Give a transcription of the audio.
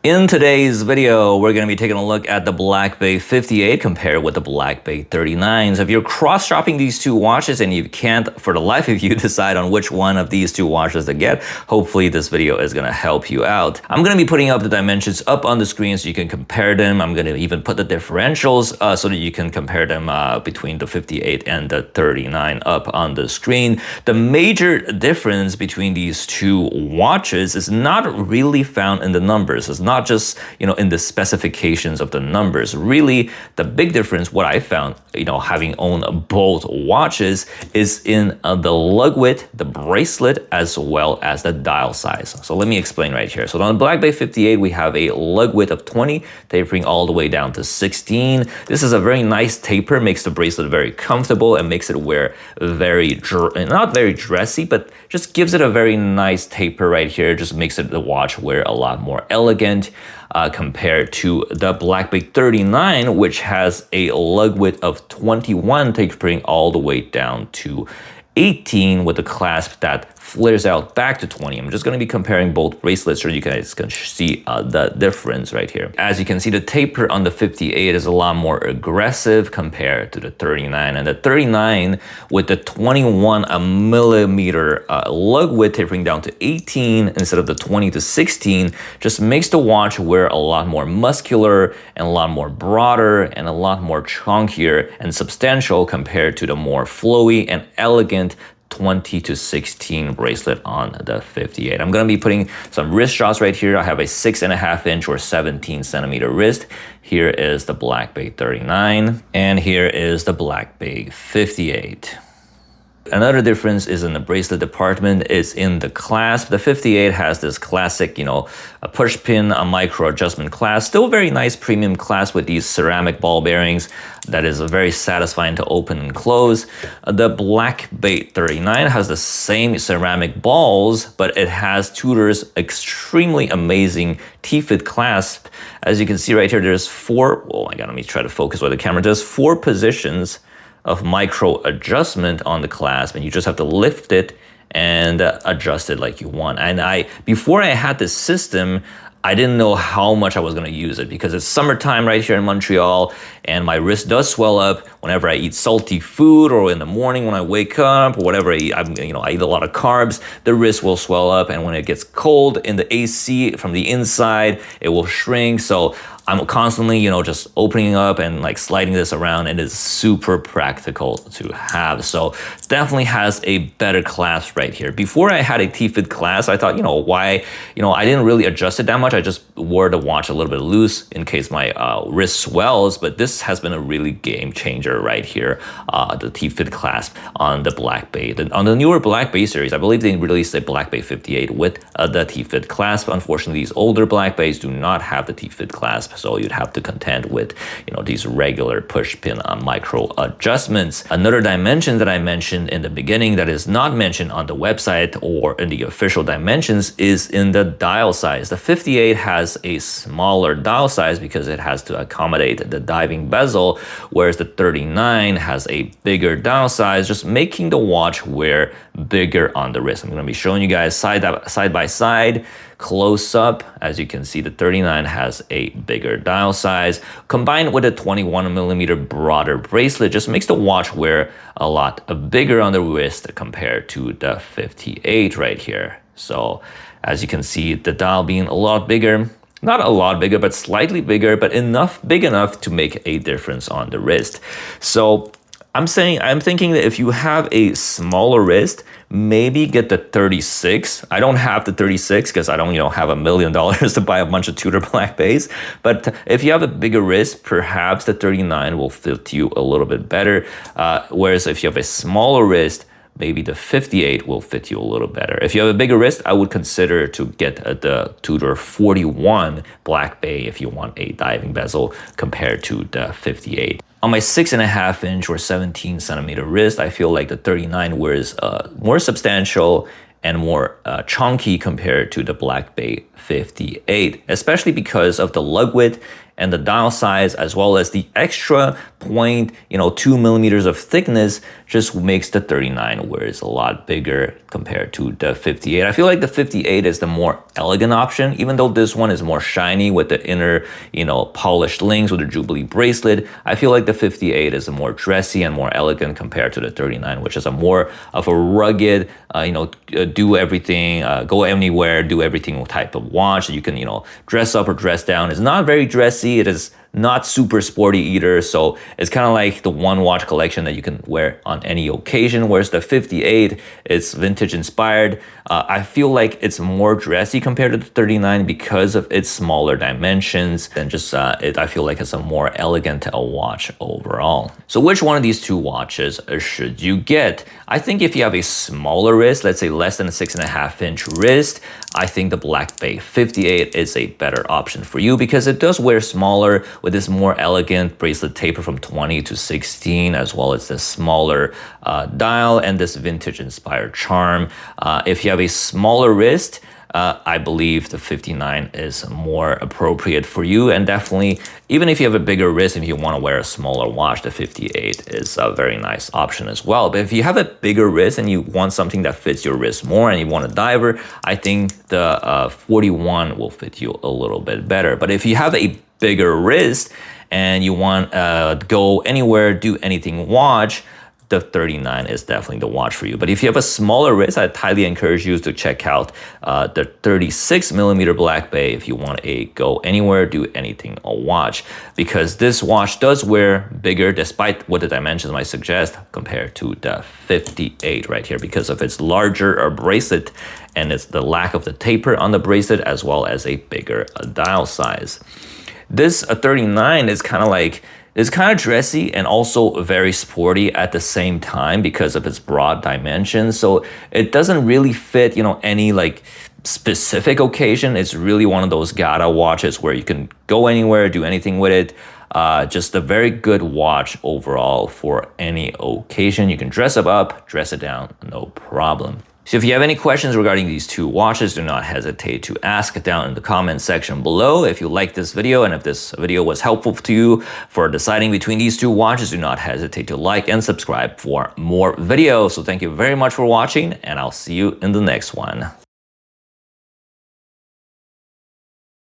In today's video, we're going to be taking a look at the Black Bay 58 compared with the Black Bay 39. So if you're cross-shopping these two watches and you can't, for the life of you, decide on which one of these two watches to get, hopefully this video is going to help you out. I'm going to be putting up the dimensions up on the screen so you can compare them. I'm going to even put the differentials so that you can compare them between the 58 and the 39 up on the screen. The major difference between these two watches is not really found in the numbers. It's not just, in the specifications of the numbers. Really, the big difference, what I found, having owned both watches, is in the lug width, the bracelet, as well as the dial size. So let me explain right here. So on the Black Bay 58, we have a lug width of 20, tapering all the way down to 16. This is a very nice taper, makes the bracelet very comfortable and makes it wear not very dressy, but just gives it a very nice taper right here. Just makes it the watch wear a lot more elegant. Compared to the Black Bay 39, which has a lug width of 21, tapering all the way down to 18 with a clasp that flares out back to 20. I'm just going to be comparing both bracelets so you guys can see the difference right here. As you can see, the taper on the 58 is a lot more aggressive compared to the 39. And the 39 with the 21 millimeter lug width tapering down to 18 instead of the 20 to 16 just makes the watch wear a lot more muscular and a lot more broader and a lot more chunkier and substantial compared to the more flowy and elegant 20 to 16 bracelet on the 58. I'm going to be putting some wrist shots right here. I have a 6.5 inch or 17 centimeter wrist. Here is the Black Bay 39 and here is the Black Bay 58. Another difference is in the bracelet department. It's in the clasp. The 58 has this classic, a push pin, a micro adjustment clasp. Still very nice premium clasp with these ceramic ball bearings that is very satisfying to open and close. The Black Bay 39 has the same ceramic balls, but it has Tudor's extremely amazing T-fit clasp. As you can see right here, there's oh my God, let me try to focus with the camera. There's 4 positions of micro adjustment on the clasp, and you just have to lift it and adjust it like you want. And before I had this system, I didn't know how much I was going to use it because it's summertime right here in Montreal and my wrist does swell up whenever I eat salty food or in the morning when I wake up or whatever I eat. I eat a lot of carbs, the wrist will swell up, and when it gets cold in the AC from the inside, it will shrink. So I'm constantly, just opening up and like sliding this around, and it's super practical to have. So definitely has a better clasp right here. Before I had a T-fit clasp, I thought, why, I didn't really adjust it that much. I just wore the watch a little bit loose in case my wrist swells, but this has been a really game changer right here. The T-fit clasp on the Black Bay. On the newer Black Bay series, I believe they released a Black Bay 58 with the T-fit clasp. Unfortunately, these older Black Bays do not have the T-fit clasp. So you'd have to contend with, these regular push pin micro adjustments. Another dimension that I mentioned in the beginning that is not mentioned on the website or in the official dimensions is in the dial size. The 58 has a smaller dial size because it has to accommodate the diving bezel, whereas the 39 has a bigger dial size, just making the watch wear bigger on the wrist. I'm going to be showing you guys side by side, close up. As you can see, the 39 has a bigger dial size. Combined with a 21 millimeter broader bracelet, just makes the watch wear a lot bigger on the wrist compared to the 58 right here. So as you can see, the dial being a lot bigger, not a lot bigger, but slightly bigger, but big enough to make a difference on the wrist. So I'm thinking that if you have a smaller wrist, maybe get the 36. I don't have the 36 because I don't, have $1 million to buy a bunch of Tudor Black Bays. But if you have a bigger wrist, perhaps the 39 will fit you a little bit better. Whereas if you have a smaller wrist, maybe the 58 will fit you a little better. If you have a bigger wrist, I would consider to get the Tudor 41 Black Bay if you want a diving bezel compared to the 58. On my 6.5 inch or 17 centimeter wrist, I feel like the 39 wears more substantial and more chunky compared to the Black Bay 58, especially because of the lug width and the dial size, as well as the extra 0.2 millimeters of thickness, just makes the 39 where it's a lot bigger compared to the 58. I feel like the 58 is the more elegant option, even though this one is more shiny with the inner, polished links with the Jubilee bracelet. I feel like the 58 is a more dressy and more elegant compared to the 39, which is a more of a rugged, do everything, go anywhere, do everything type of watch that you can, dress up or dress down. It's not very dressy. It is not super sporty either, so it's kind of like the one watch collection that you can wear on any occasion, whereas the 58 is vintage inspired. I feel like it's more dressy compared to the 39 because of its smaller dimensions, and just I feel like it's a more elegant watch overall. So which one of these two watches should you get? I think if you have a smaller wrist, let's say less than a 6.5-inch wrist, I think the Black Bay 58 is a better option for you because it does wear smaller with this more elegant bracelet taper from 20 to 16, as well as this smaller dial and this vintage inspired charm. If you have a smaller wrist, I believe the 59 is more appropriate for you, and definitely even if you have a bigger wrist, if you want to wear a smaller watch, the 58 is a very nice option as well. But if you have a bigger wrist and you want something that fits your wrist more and you want a diver, I think the 41 will fit you a little bit better. But if you have a bigger wrist and you want go anywhere, do anything watch, the 39 is definitely the watch for you. But if you have a smaller wrist, I'd highly encourage you to check out the 36mm Black Bay if you want a go anywhere, do anything a watch, because this watch does wear bigger despite what the dimensions might suggest compared to the 58 right here, because of its larger bracelet and it's the lack of the taper on the bracelet, as well as a bigger dial size. This 39 is kind of like, it's kind of dressy and also very sporty at the same time because of its broad dimensions. So it doesn't really fit, any like specific occasion. It's really one of those Gata watches where you can go anywhere, do anything with it. Just a very good watch overall for any occasion. You can dress it up, dress it down, no problem. So if you have any questions regarding these two watches, do not hesitate to ask down in the comment section below. If you like this video and if this video was helpful to you for deciding between these two watches, do not hesitate to like and subscribe for more videos. So thank you very much for watching, and I'll see you in the next one.